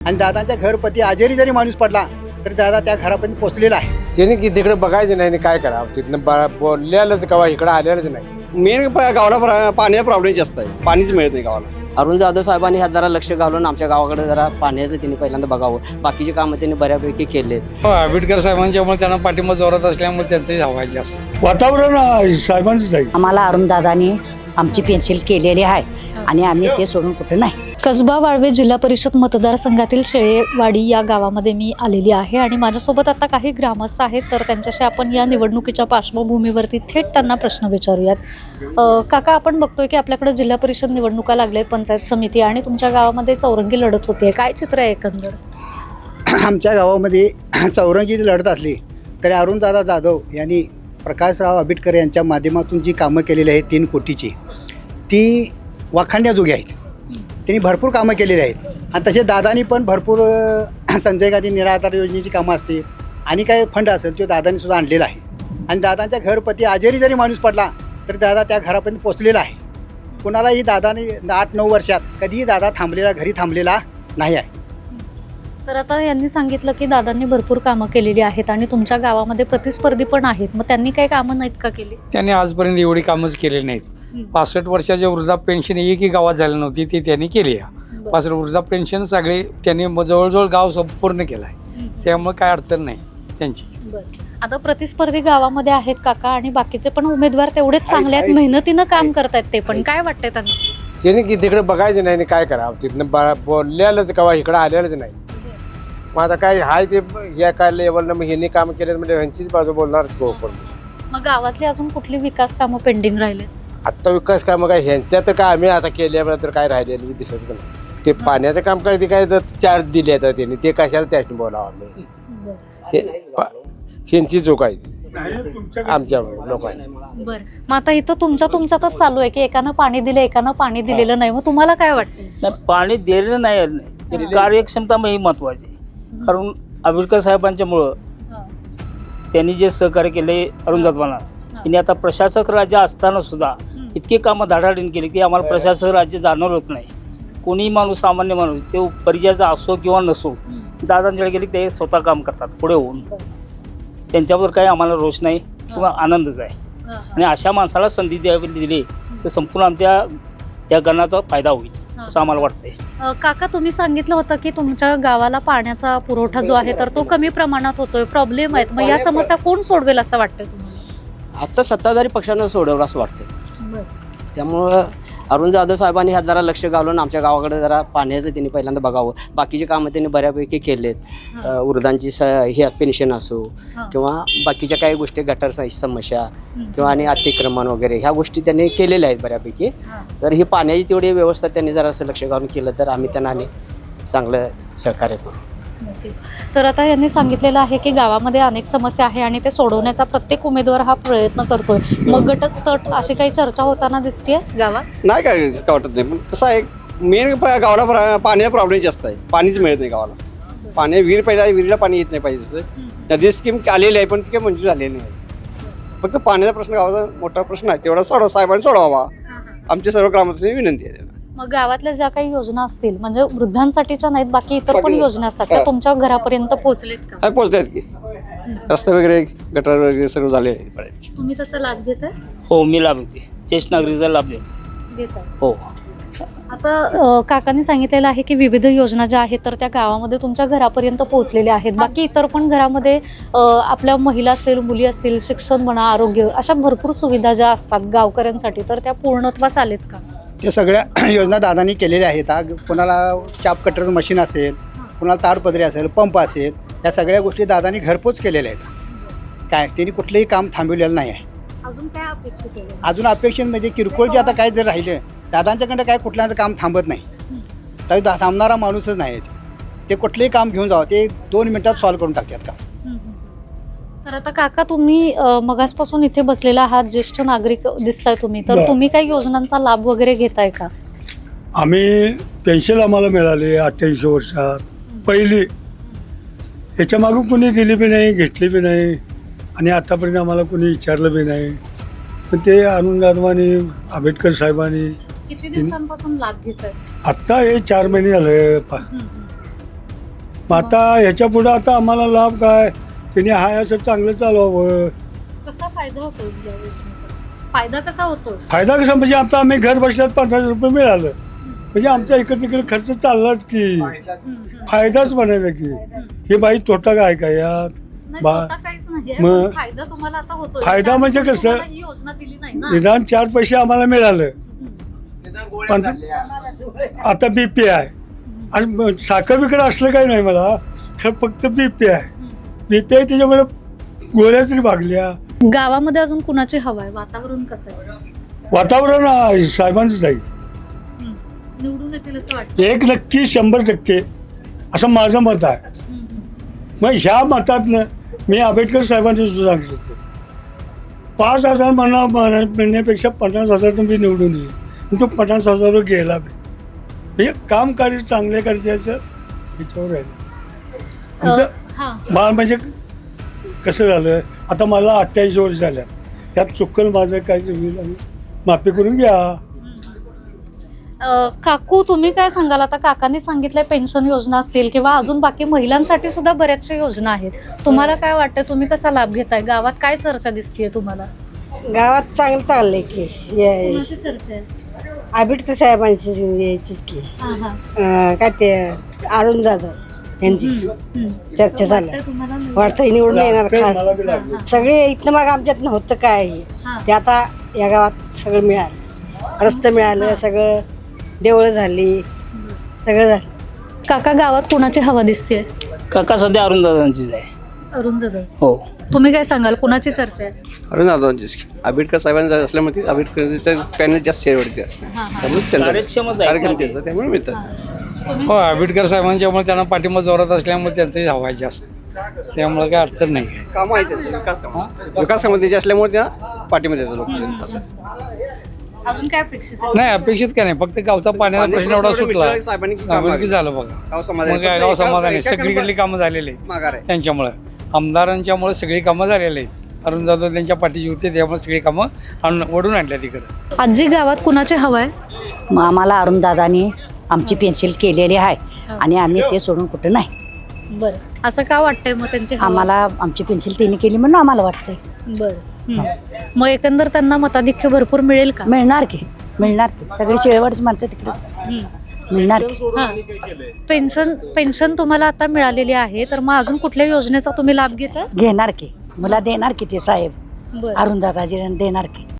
आणि दादांच्या घरपती आजारी जरी माणूस पडला तरी दादा त्या घरापर्यंत पोहोचलेला आहे. त्याने की तिकडे बघायचं नाही आणि काय करावं तिथनं बोललेलंच कवा इकडं आलेलंच नाही. मेन गावाला पाण्याचा प्रॉब्लेम जास्त आहे. पाणीच मिळत नाही गावाला. अरुण जाधव साहेबांनी ह्यात जरा लक्ष घालून आमच्या गावाकडे जरा पाण्याचं त्यांनी पहिल्यांदा बघावं. बाकीचे कामं त्यांनी बऱ्यापैकी केलेत. आंबेडकर साहेबांच्यामुळे त्यांना पाठिंबा जोरात असल्यामुळे त्यांचं हवा आहे जास्त. वातावरण साहेबांचंच आहे. आम्हाला अरुणदादांनी आमची पेन्सिल केलेली आहे आणि आम्ही ते सोडून कुठे नाही. कसबा वाळवे जिल्हा परिषद मतदारसंघातील शेळेवाडी या गावामध्ये मी आलेली आहे आणि माझ्यासोबत आता काही ग्रामस्थ आहेत, तर त्यांच्याशी आपण या निवडणुकीच्या पार्श्वभूमीवरती थेट त्यांना प्रश्न विचारूयात. काका, आपण बघतोय की आपल्याकडे जिल्हा परिषद निवडणुका लागल्या आहेत, पंचायत समिती, आणि तुमच्या गावामध्ये चौरंगी लढत होते. काय चित्र आहे एकंदर? आमच्या गावामध्ये चौरंगी लढत असली तरी अरुणदादा जाधव यांनी प्रकाशराव आंबेडकर यांच्या माध्यमातून जी कामं केलेली आहेत 3 कोटीची, ती वाखाणण्याजोगी आहेत. त्यांनी भरपूर कामं केलेली आहेत आणि तसे दादानी पण भरपूर संजय गांधी निराधार योजनेची कामं असते आणि काय फंड असेल तो दादानी सुद्धा आणलेला आहे. आणि दादांच्या घरपती आजारी जरी माणूस पडला तरी दादा त्या घरापर्यंत पोचलेला आहे. कुणालाही दादाने 8-9 वर्षात कधीही दादा घरी थांबलेला नाही आहे. तर आता यांनी सांगितलं की दादांनी भरपूर कामं केलेली आहेत आणि तुमच्या गावामध्ये प्रतिस्पर्धी पण आहेत, मग त्यांनी काही कामं नाहीत का केली? त्यांनी आजपर्यंत एवढी कामच केलेली नाहीत. 65 वर्षाच्या वृद्धाप पेन्शन एकही गावात झाली नव्हती, ती त्यांनी केली आहे. 65 वृद्धाप पेन्शन सगळे त्यांनी जवळजवळ गाव संपूर्ण केलं आहे, त्यामुळे काय अडचण नाही त्यांची. आता प्रतिस्पर्धी गावामध्ये आहेत काका, आणि बाकीचे पण उमेदवार तेवढेच चांगले आहेत, मेहनतीनं काम करतायत. ते पण काय वाटतंय त्यांना? त्याने की तिकडे बघायचं नाही आणि काय करावं तिथनं बोललेलंच कवा इकडं आलेलंच नाही. मग आता काय हाय ते या काय लेवलनं मग ह्यांनी काम केलं म्हणजे ह्यांचीच बाजू बोलणारच गो. पण मग गावातली अजून कुठली विकास कामं पेंडिंग राहिले? आत्ता विकास कामं काय ह्यांच्या तर काय आम्ही आता केल्याबद्दल तर काय राहिलेलं दिसतच नाही. ते पाण्याचं काम काय ते काय चार्ज दिले आता त्यांनी, ते कशाला त्याने बोलावं आम्ही. ह्यांची चूक आहे आमच्या लोकांची. बरं, मग आता इथं तुमच्यातच चालू आहे की एकानं पाणी दिलं एकानं पाणी दिलेलं नाही, मग तुम्हाला काय वाटतं? नाही, पाणी दिलेलं नाही, ते कार्यक्षमता ही महत्वाची. कारण आंबेडकर साहेबांच्यामुळं त्यांनी जे सहकार्य केले अरुण जाधवांना, त्यांनी आता प्रशासक राज्य असताना सुद्धा इतके कामं धाडाडीने केली की आम्हाला प्रशासक राज्य जाणवलंच नाही. कोणीही माणूस, सामान्य माणूस, ते परिचयाचा असो किंवा नसो, दादांकडे गेले ते स्वतः काम करतात पुढे होऊन. त्यांच्यावर काही आम्हाला रोष नाही किंवा आनंदच आहे. आणि अशा माणसाला संधी द्यावी दिली तर संपूर्ण आमच्या या गणाचा फायदा होईल असं आम्हाला वाटतंय. काका, तुम्ही सांगितलं होतं की तुमच्या गावाला पाण्याचा पुरवठा जो आहे तर तो कमी प्रमाणात होतोय, प्रॉब्लेम आहेत, मग या समस्या कोण सोडवेल असं वाटतंय तुम्हाला? आता सत्ताधारी पक्षानं सोडवलं असं वाटतं. त्यामुळं अरुण जाधव साहेबांनी ह्यात जरा लक्ष घालून आमच्या गावाकडे जरा पाण्याचं त्यांनी पहिल्यांदा बघावं. बाकीचे कामं त्यांनी बऱ्यापैकी केलेत. वृद्धांची हे पेन्शन असो किंवा बाकीच्या काही गोष्टी, गटर समस्या किंवा आणि अतिक्रमण वगैरे ह्या गोष्टी त्यांनी केलेल्या आहेत बऱ्यापैकी. तर ही पाण्याची तेवढी व्यवस्था त्यांनी जरा असं लक्ष घालून केलं तर आम्ही त्यांना आणि चांगलं सहकार्य करू. तर आता यांनी सांगितलेलं आहे की गावामध्ये अनेक समस्या आहे आणि ते सोडवण्याचा प्रत्येक उमेदवार हा प्रयत्न करतोय. मग गट तट अशी काही चर्चा होताना दिसते गावात? नाही काय वाटत नाही. पण कसं आहे, मेन गावाला पाण्याचा प्रॉब्लेम जास्त आहे. पाणीच मिळत नाही गावाला. विहीर पहिला विहिरीला पाणी येत नाही पाहिजे तसं. नदी स्कीम आलेली आहे पण ती काही मंजूर झालेली नाही. फक्त पाण्याचा प्रश्न गावाचा मोठा प्रश्न आहे, तेवढा साहेबांनी सोडवावा आमच्या सर्व ग्रामस्थांची विनंती आहे. मग गावातल्या ज्या काही योजना असतील, म्हणजे वृद्धांसाठीच्या नाहीत, बाकी इतर पण योजना असतात, त्या तुमच्या घरापर्यंत पोहोचलेत का? पोहोचतायत की रस्ते वगैरे, गटर वगैरे सगळं झाले. तुम्ही त्याचा लाभ घेताय? हो, मी लाभ घेते. ज्येष्ठ नागरिकचा लाभ घेताय. हो. आता काकांनी सांगितलेलं आहे की विविध योजना ज्या आहेत तर त्या गावामध्ये तुमच्या घरापर्यंत पोहोचलेल्या आहेत. बाकी इतर पण घरामध्ये आपल्या महिला असतील, मुली असतील, शिक्षण म्हणा, आरोग्य, अशा भरपूर सुविधा ज्या असतात गावकऱ्यांसाठी, तर त्या पूर्णत्वास आलेत का? त्या सगळ्या योजना दादानी केलेल्या आहेत. कोणाला चाप कटरचं मशीन असेल, कोणाला ताडपदरी असेल, पंप असेल, या सगळ्या गोष्टी दादानी घरपोच केलेल्या आहेत. काय त्यांनी कुठलंही काम थांबवलेलं नाही आहे. अजून काय अपेक्षित आहे? अजून अपेक्षित म्हणजे किरकोळ जे आता काय जर राहिलं, दादांच्याकडं काय कुठल्याचं काम थांबत नाही. तरी थांबणारा माणूसच नाही. ते कुठलंही काम घेऊन जावं, ते 2 मिनिटात सॉल्व्ह करून टाकतात काम. तर आता काका, तुम्ही मगासपासून इथे बसलेला आहात, ज्येष्ठ नागरिक दिसताय तुम्ही, तर तुम्ही काही योजनांचा लाभ वगैरे घेताय का? आम्ही पेन्शन आम्हाला मिळाली 88 वर्षात पहिली. याच्या मागं कोणी दिली बी नाही, घेतली बी नाही आणि आतापर्यंत आम्हाला कोणी विचारलं बी नाही. पण ते अरुण जाधवांनी, आंबेडकर साहेबांनी किती दिवसांपासून लाभ घेताय? आत्ता हे 4 महिने झाले. मग आता ह्याच्या पुढं आता आम्हाला लाभ काय, त्यांनी हाय असं चांगलं चालवावं. कसा फायदा होतो या योजनेचा? फायदा कसा होतो? फायदा कसा म्हणजे आता आम्ही घर बसल्यात 15 रुपये मिळालं म्हणजे आमचा इकडे तिकडे खर्च चाललाच की, फायदाच म्हणायचा की. हे बाई तोटा काय काय यात? नाही, बा तोटा काहीच नाहीये, मग पण फायदा तुम्हाला आता होतोय. फायदा म्हणजे कसं? तुम्हाला ही योजना दिली नाही ना. निदान 4 पैसे आम्हाला मिळालं. पण आता बीपी आहे आणि साखर बिकर असलं काही नाही मला, खरं फक्त बीपी आहे. बीपी आहे त्याच्यामुळे गोळ्या तरी भागल्या. गावामध्ये अजून कुणाची हवा आहे? वातावरण कसं आहे? वातावरण साहेबांचंच आहे. निवडून येतील असं वाटतं? एक नक्की 100% असं माझं मत आहे. मग ह्या मतातनं मी आंबेडकर साहेबांचं सुद्धा सांगितलं होतं, 5,000 म्हणण्यापेक्षा 50,000 तुम्ही निवडून येईल आणि तो 50,000 गेला बी. हे काम कार्य चांगले करायचं ह्याच्यावर आहे. आमचं मला म्हणजे कसं झालं, आता मला 28 वर्ष झाल्या, त्यात चुकल माझं काय होईल आणि माफी करून घ्या. काकू, तुम्ही काय सांगाल? आता काकांनी सांगितलंय पेन्शन योजना असतील किंवा अजून बाकी महिलांसाठी सुद्धा बऱ्याचशा योजना आहेत. तुम्हाला काय वाटतं, तुम्ही कसा लाभ घेताय? गावात काय चर्चा दिसतीये तुम्हाला? गावात चांगलं चाललंय की. कोणाची चर्चा आहे? आंबेडकर साहेबांची याचीच की. काय ते अरुण जाधव यांची चर्चा चालू आहे. वाटतं निवडून येणार खास. सगळे इथनं मग आमच्यात होतं काय ते आता या गावात सगळं मिळालं. रस्ते मिळालं, सगळं देवळं झाली, सगळं झालं. काका, गावात कुणाची हवा दिसतेय? काका सध्या अरुण दादांचीच आहे. अरुण जाधव. हो. तुम्ही काय सांगाल, कुणाची चर्चा आहे? अरुण जाधवांचीच. आंबेडकर साहेबांचा असल्यामुळे आंबेडकरच्या पॅनल जास्त शेअरवरती असते, त्यामुळे त्यांचा कार्यक्षमच आहे. कार्यक्रम त्यांचा त्यामुळे मिळतात. हो, आंबेडकर साहेबांच्यामुळे त्यांना पाठिंबा जोरात असल्यामुळे त्यांचंही हवा आहे जास्त, त्यामुळे काय अडचण नाही. कामं आहेत त्यांची, विकास कामं त्याची असल्यामुळे त्यांना पाठिंबा द्यायचा लोक. अजून काय अपेक्षित आहे? नाही, अपेक्षित काय नाही, फक्त गावचा पाण्याचा प्रश्न एवढा सुटला साहेबांनी की झालं बघा. गाव समाधानी. मग काय गाव समाधान आहे, सगळीकडली कामं झालेली आहेत माघार आहे. त्यांच्यामुळे. आमदारांच्यामुळे सगळी कामं झालेली आहेत. अरुण जाधव त्यांच्या पाठीशी होते, त्यामुळे सगळी कामं वडून आणल्या तिकडं. आजी, गावात कुणाची हवा आहे? मग आम्हाला अरुणदादांनी आमची पेन्शन केलेली आहे आणि आम्ही ते सोडून कुठं नाही. बरं, असं का वाटतंय मग त्यांची हवा? आम्हाला आमची पेन्शन त्यांनी केली म्हणून आम्हाला वाटतंय. बरं. मग एकंदर त्यांना मताधिक्य भरपूर मिळेल का? मिळणार की, मिळणार की. सगळी शेवटची माणसं तिकडे मिळणार की. पेन्शन तुम्हाला आता मिळालेली आहे, तर मग अजून कुठल्या योजनेचा तुम्ही लाभ घेता? घेणार की, मला देणार की ते साहेब बरं. अरुणदादाजी देणार की.